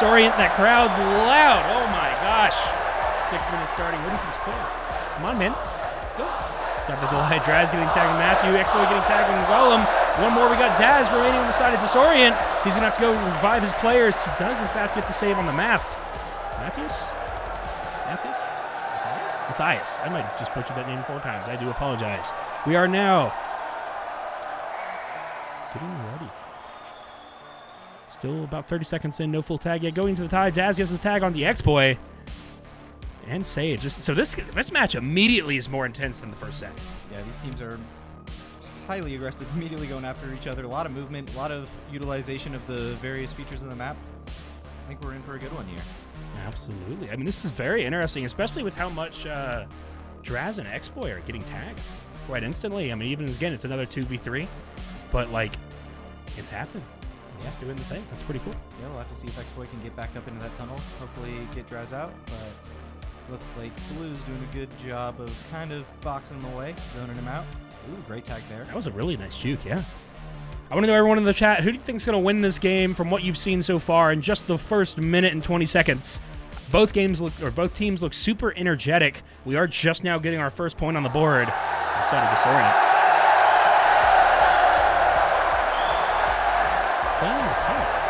Disorient. That crowd's loud. Oh my gosh. 6 minutes starting. Ready for this play. Come on, man. Go. Got the delay. Draz getting tagged on Matthew. Expo getting tagged on Golem. One more. We got Daz remaining on the side of Disorient. He's going to have to go revive his players. He does, in fact, get the save on the math. Matthias? Matthias. I might have just butchered that name 4 times. I do apologize. We are now getting ready. Still about 30 seconds in. No full tag yet. Going to the tie. Daz gets the tag on the X-Boy. And save. So this match immediately is more intense than the first set. Yeah, these teams are highly aggressive, immediately going after each other. A lot of movement, a lot of utilization of the various features in the map. I think we're in for a good one here. Absolutely. I mean, this is very interesting, especially with how much Draz and X-Boy are getting tagged quite instantly. I mean, even again, it's another 2v3, but like, it's happening. Yeah, doing the thing. That's pretty cool. Yeah, we'll have to see if X-Boy can get back up into that tunnel. Hopefully get Draz out, but looks like Blue's doing a good job of kind of boxing him away, zoning him out. Ooh, great tag there. That was a really nice juke, yeah. I want to know, everyone in the chat, who do you think is going to win this game from what you've seen so far in just the first minute and 20 seconds? Both teams look super energetic. We are just now getting our first point on the board. Inside of Disorient. Playing the tunnels.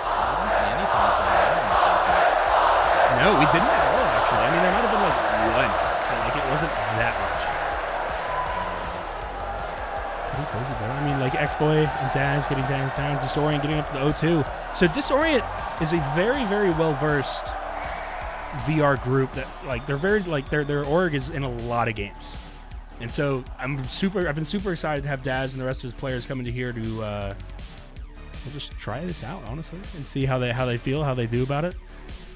I didn't see any time for No, we didn't at all, actually. I mean, there might have been like one, but like it wasn't that much. Pretty crazy, though. I mean, like X-Boy and Daz getting down, Disorient getting up to the 0-2. So Disorient is a very, very well-versed VR group that, like, they're very, like, their org is in a lot of games. And so I've been super excited to have Daz and the rest of his players coming to here to we'll just try this out, honestly, and see how they feel, how they do about it.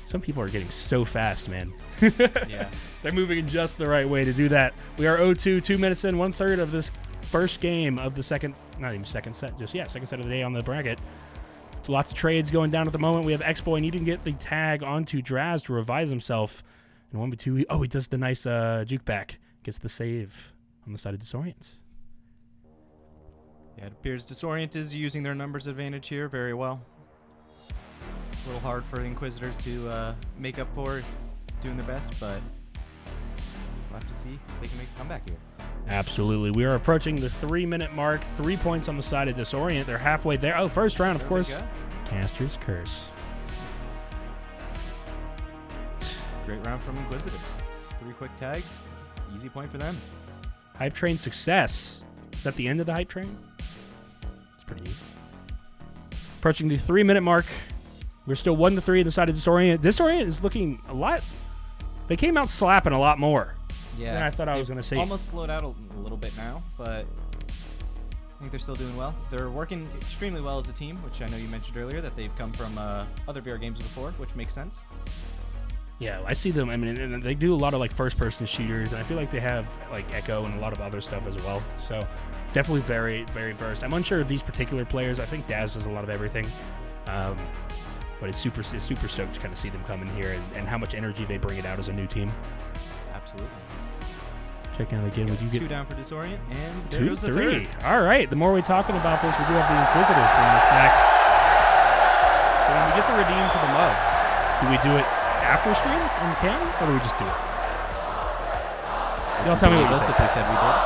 Some people are getting so fast, man. Yeah. They're moving in just the right way to do that. We are 0-2, 2 minutes in, 1/3 of this first game of the second set, second set of the day on the bracket. So lots of trades going down at the moment. We have X-Boy needing to get the tag onto Draz to revive himself. And 1v2, he does the nice juke back. Gets the save on the side of Disorient. Yeah, it appears Disorient is using their numbers advantage here very well. A little hard for the Inquisitors to make up for doing their best, but we'll have to see if they can make a comeback here. Absolutely. We are approaching the 3-minute mark. 3 points on the side of Disorient. They're halfway there. Oh, first round, of course. Caster's Curse. Great round from Inquisitors. 3 quick tags. Easy point for them. Hype train success. Is that the end of the hype train? It's pretty neat. Approaching the 3-minute mark. We're still 1-3 on the side of Disorient. Disorient is looking a lot. They came out slapping a lot more. Yeah, than I thought I was going to say. Almost slowed out a little bit now, but I think they're still doing well. They're working extremely well as a team, which I know you mentioned earlier that they've come from other VR games before, which makes sense. Yeah, I see them. I mean, and they do a lot of like first-person shooters, and I feel like they have like Echo and a lot of other stuff as well. So definitely very, very versed. I'm unsure of these particular players. I think Daz does a lot of everything, but it's super stoked to kind of see them come in here and how much energy they bring it out as a new team. Absolutely. Check out again. Would you get 2 down for Disorient, and there goes the 2-3? 3rd. All right. The more we're talking about this, we do have the Inquisitors bring this back. So when we get the redeem for the mug, do we do it after stream on cam, or do we just do it? Y'all tell me what you think. If we said we did.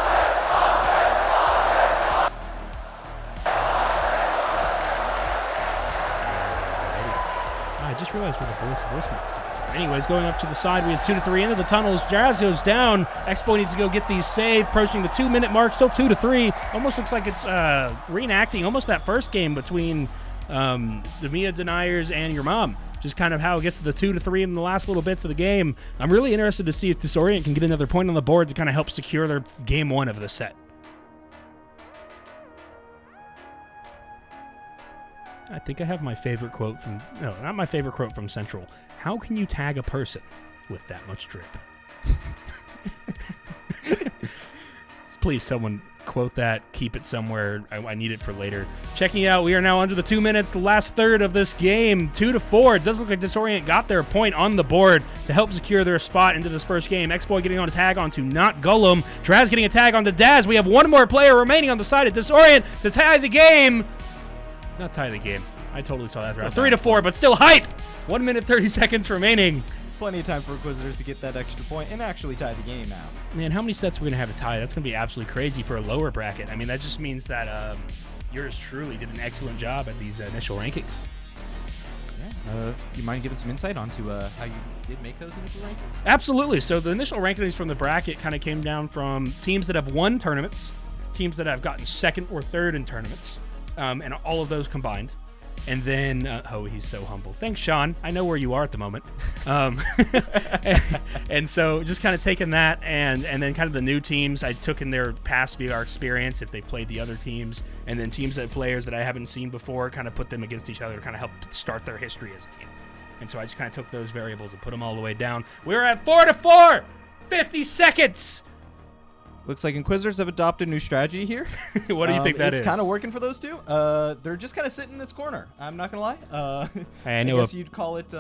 I just realized where the voicemail is coming from. Anyways, going up to the side, we have 2-3 into the tunnels. Draz goes down. X-Boy needs to go get these saved. Approaching the 2-minute mark, still 2-3. Almost looks like it's reenacting almost that first game between the Mia Deniers and your mom. Just kind of how it gets to the 2-3 in the last little bits of the game. I'm really interested to see if Disorient can get another point on the board to kind of help secure their game 1 of the set. I think I have my favorite quote from... No, not my favorite quote from Central. How can you tag a person with that much drip? Please, someone quote that. Keep it somewhere. I need it for later. Checking out, we are now under the 2 minutes. The last third of this game. 2-4. It does look like Disorient got their point on the board to help secure their spot into this first game. X-Boy getting on a tag onto Not Golem. Draz getting a tag onto Daz. We have one more player remaining on the side of Disorient to tie the game. Not tie the game. I totally saw that. Still 3-4, but still hype. 1 minute 30 seconds remaining. Plenty of time for Inquisitors to get that extra point and actually tie the game now. Man, how many sets are we gonna have a tie? That's gonna be absolutely crazy for a lower bracket. I mean, that just means that yours truly did an excellent job at these initial rankings. You mind giving some insight onto how you did make those initial rankings? Absolutely. So the initial rankings from the bracket kind of came down from teams that have won tournaments, teams that have gotten second or third in tournaments, and all of those combined. And then, oh, he's so humble. Thanks, Sean. I know where you are at the moment. And so just kind of taking that and then kind of the new teams I took in their past VR experience, if they played the other teams, and then teams that players that I haven't seen before, kind of put them against each other to kind of help start their history as a team. And so I just kind of took those variables and put them all the way down. We're at 4-4, 50 seconds. Looks like Inquisitors have adopted a new strategy here. What do you think that is? It's kind of working for those two. They're just kind of sitting in this corner. I'm not going to lie. I I guess you'd call it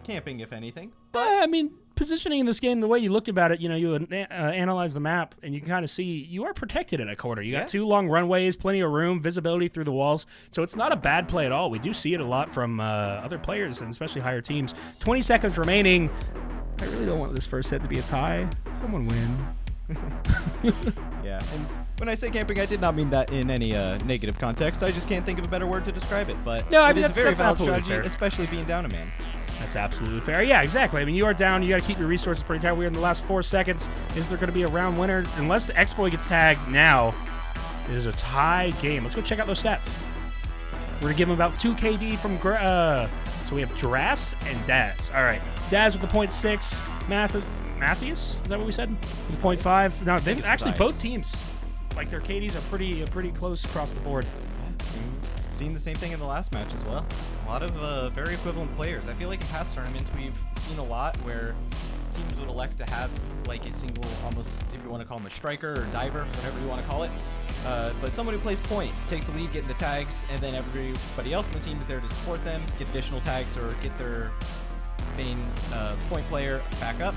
camping, if anything. But I mean, positioning in this game, the way you looked about it, you analyze the map, and you can kind of see you are protected in a corner. You got 2 long runways, plenty of room, visibility through the walls. So it's not a bad play at all. We do see it a lot from other players, and especially higher teams. 20 seconds remaining. I really don't want this first set to be a tie. Someone win. Yeah, and when I say camping, I did not mean that in any negative context. I just can't think of a better word to describe it. But no, I it mean, is a very valid absolutely strategy, fair. especially being down a man. That's absolutely fair. Yeah, exactly. I mean, you are down. You got to keep your resources pretty tight. We're in the last 4 seconds. Is there going to be a round winner? Unless the Exploit gets tagged now, it is a tie game. Let's go check out those stats. We're going to give him about 2 KD from... so we have Dras and Daz. All right. Daz with the 0.6. Matthews? Is that what we said? With the 0.5. No, they've actually both teams. Like, their KDs are pretty close across the board. We've seen the same thing in the last match as well. A lot of very equivalent players. I feel like in past tournaments we've seen a lot where teams would elect to have like a single, almost, if you want to call him a striker or diver, whatever you want to call it. But someone who plays point takes the lead, getting the tags, and then everybody else in the team is there to support them, get additional tags, or get their main point player back up.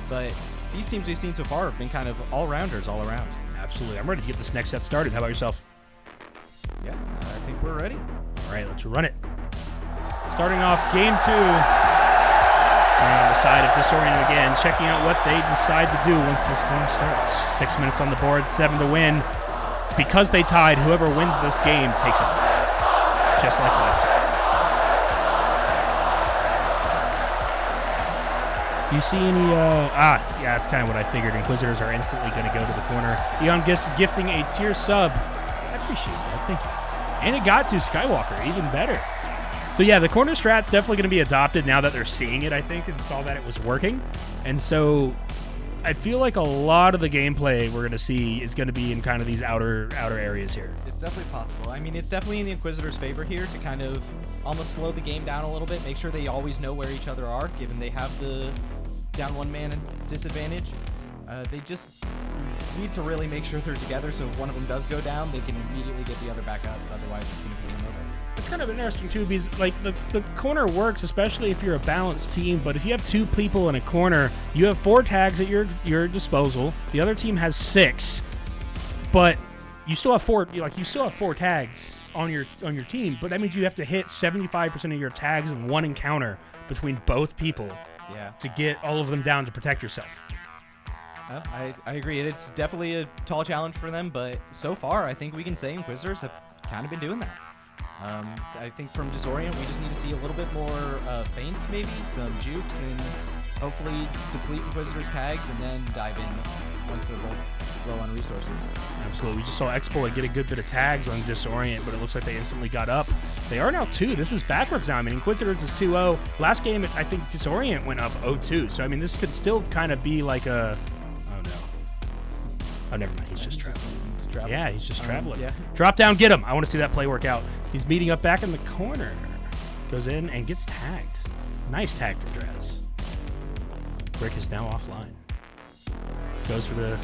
But these teams we've seen so far have been kind of all-rounders all around. Absolutely. I'm ready to get this next set started. How about yourself? Yeah, I think we're ready. All right, let's run it. Starting off game 2. On the side of Disorient again, checking out what they decide to do once this game starts. 6 minutes on the board, 7 to win. It's because they tied. Whoever wins this game takes it. Just like last time. You see any, yeah, that's kind of what I figured. Inquisitors are instantly going to go to the corner. Eon gifting a tier sub. I appreciate that, thank you. And it got to Skywalker, even better. So yeah, the corner strat's definitely going to be adopted now that they're seeing it, I think, and saw that it was working. And so I feel like a lot of the gameplay we're going to see is going to be in kind of these outer areas here. It's definitely possible. I mean, it's definitely in the Inquisitors' favor here to kind of almost slow the game down a little bit, make sure they always know where each other are, given they have the down 1 man disadvantage. They just need to really make sure they're together, so if one of them does go down, they can immediately get the other back up. Otherwise, it's going to be game over. It's kind of interesting, too, because like the corner works, especially if you're a balanced team, but if you have 2 people in a corner, you have 4 tags at your disposal. The other team has 6, but you still have 4. You still have 4 tags on your team, but that means you have to hit 75% of your tags in one encounter between both people. Yeah. To get all of them down to protect yourself. I agree. It's definitely a tall challenge for them, but so far, I think we can say Inquisitors have kind of been doing that. I think from Disorient, we just need to see a little bit more feints, maybe, some jukes, and hopefully deplete Inquisitors' tags and then dive in once they're both low on resources. Absolutely. We just saw Exploit get a good bit of tags on Disorient, but it looks like they instantly got up. They are now 2. This is backwards now. I mean, Inquisitors is 2-0. Last game, I think Disorient went up 0-2. So, I mean, this could still kind of be like a... Oh, no. Oh, never mind. He's just traveling. Yeah, he's just traveling. Yeah. Drop down, get him. I want to see that play work out. He's meeting up back in the corner. Goes in and gets tagged. Nice tag from Draz. Brick is now offline. Goes for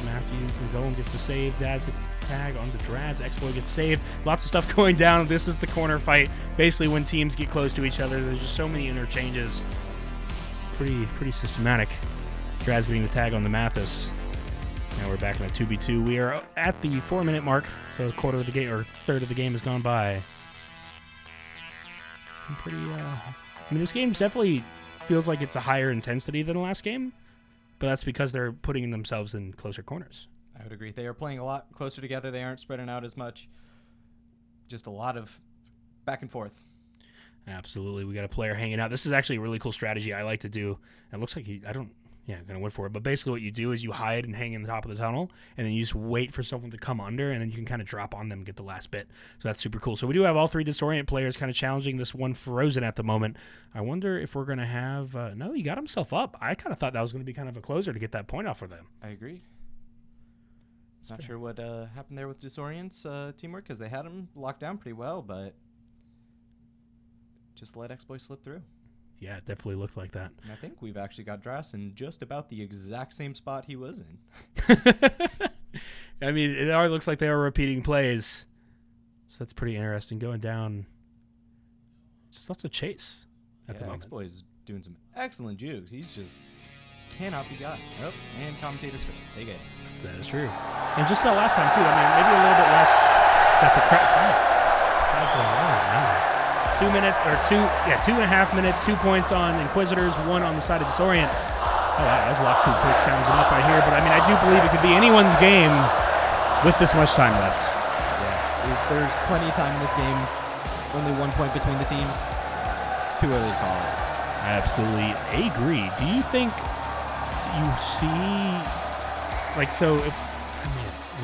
Matthew. Golem gets the save. Daz gets the tag on the Draz. Exploit gets saved. Lots of stuff going down. This is the corner fight. Basically, when teams get close to each other, there's just so many interchanges. It's pretty systematic. Draz getting the tag on the Mathis. Now we're back in a 2v2. We are at the 4-minute mark, so a quarter of the game, or third of the game has gone by. looking pretty. This game definitely feels like it's a higher intensity than the last game, but that's because they're putting themselves in closer corners. I would agree. They are playing a lot closer together. They aren't spreading out as much. Just a lot of back and forth. Absolutely. We got a player hanging out. This is actually a really cool strategy I like to do. It looks like I'm going to wait for it. But basically what you do is you hide and hang in the top of the tunnel, and then you just wait for someone to come under, and then you can kind of drop on them and get the last bit. So that's super cool. So we do have all 3 Disorient players kind of challenging this one Frozen at the moment. I wonder if we're going to have... no, he got himself up. I kind of thought that was going to be kind of a closer to get that point off for them. I agree. Not sure what happened there with Disorient's teamwork, because they had him locked down pretty well, but just let Exploit slip through. Yeah, it definitely looked like that. And I think we've actually got Dras in just about the exact same spot he was in. It already looks like they are repeating plays. So that's pretty interesting. Going down. Just lots of chase at the moment. Exploit is doing some excellent jukes. He's just cannot be got. Oh, and commentator's curses. They get it. That is true. And just about last time, too. Maybe a little bit less. Got the crap. 2 minutes, or 2.5 minutes, 2 points on Inquisitors, 1 on the side of Disorient. Oh, wow, that was locked too quick. Sounds it up right here. But, I do believe it could be anyone's game with this much time left. Yeah, there's plenty of time in this game. Only 1 point between the teams. It's too early to call it. I absolutely agree. Do you think you see... I'm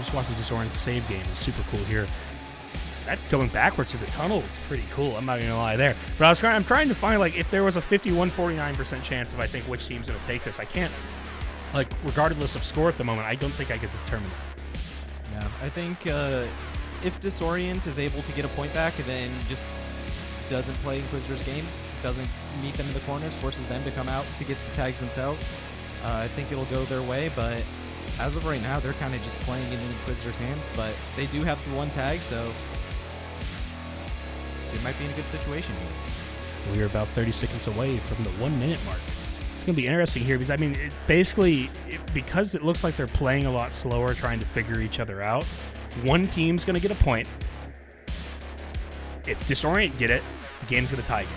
just watching Disorient's save game. It's super cool here. That going backwards to the tunnel is pretty cool. I'm not going to lie there. But I'm trying to find, if there was a 51-49% chance of, which team's going to take this. I can't, regardless of score at the moment, I don't think I could determine that. No, I think if Disorient is able to get a point back and then just doesn't play Inquisitor's game, doesn't meet them in the corners, forces them to come out to get the tags themselves, I think it'll go their way, but as of right now, they're kind of just playing in the Inquisitor's hands, but they do have the 1 tag, so they might be in a good situation here. We're about 30 seconds away from the 1 minute mark. It's going to be interesting here because, because it looks like they're playing a lot slower, trying to figure each other out, one team's going to get a point. If Disorient get it, the game's going to tie again.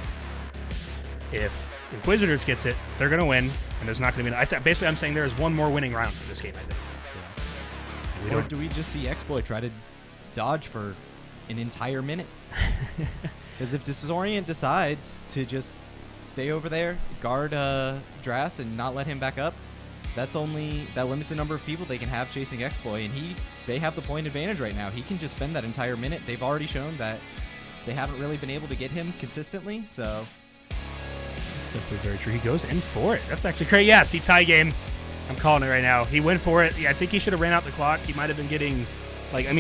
If Inquisitors gets it, they're going to win, and there's not going to be... basically, I'm saying there is 1 more winning round for this game, I think. Yeah. Or do we just see Exploit try to dodge for an entire minute? Because if Disorient decides to just stay over there, guard Dras, and not let him back up, that limits the number of people they can have chasing Exploit, and they have the point advantage right now. He can just spend that entire minute. They've already shown that they haven't really been able to get him consistently, so... That's definitely very true. He goes in for it. That's actually crazy. Yeah, see, tie game. I'm calling it right now. He went for it. Yeah, I think he should have ran out the clock. He might have been getting... when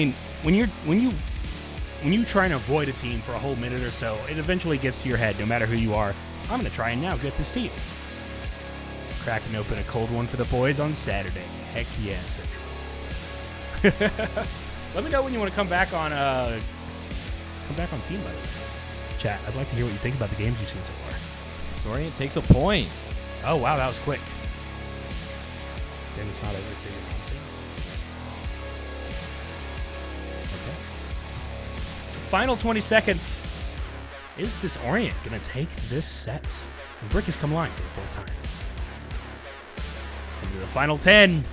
you try and avoid a team for a whole minute or so, it eventually gets to your head, no matter who you are. I'm going to try and now get this team. Cracking open a cold one for the boys on Saturday. Heck yeah, Central. Let me know when you want to come back on team, by the way. Chat, I'd like to hear what you think about the games you've seen so far. Disorient takes a point. Oh, wow, that was quick. Then it's not everything nonsense. Okay. Final 20 seconds. Is Disorient going to take this set? And Brick has come line for the 4th time. Into the final 10.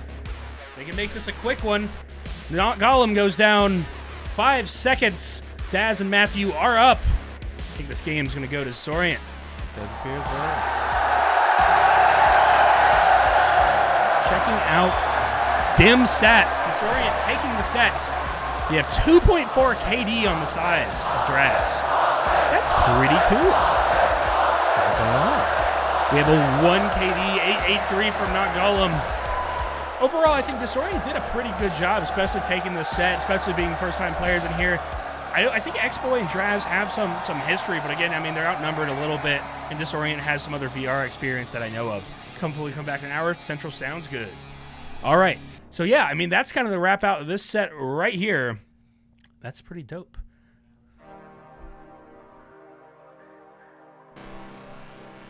They can make this a quick one. Gollum goes down. 5 seconds. Daz and Matthew are up. I think this game's going to go to Disorient. It does appear as well. Checking out dim stats. Disorient taking the set. You have 2.4 KD on the size of Draz. That's pretty cool. Not gonna lie. We have a 1 KD, 883 from Not Gollum. Overall, I think Disorient did a pretty good job, especially taking the set, especially being first-time players in here. I think Exploit and Draz have some history, but again, they're outnumbered a little bit, and Disorient has some other VR experience that I know of. Come back in an hour. Central sounds good. All right. So, yeah, that's kind of the wrap out of this set right here. That's pretty dope.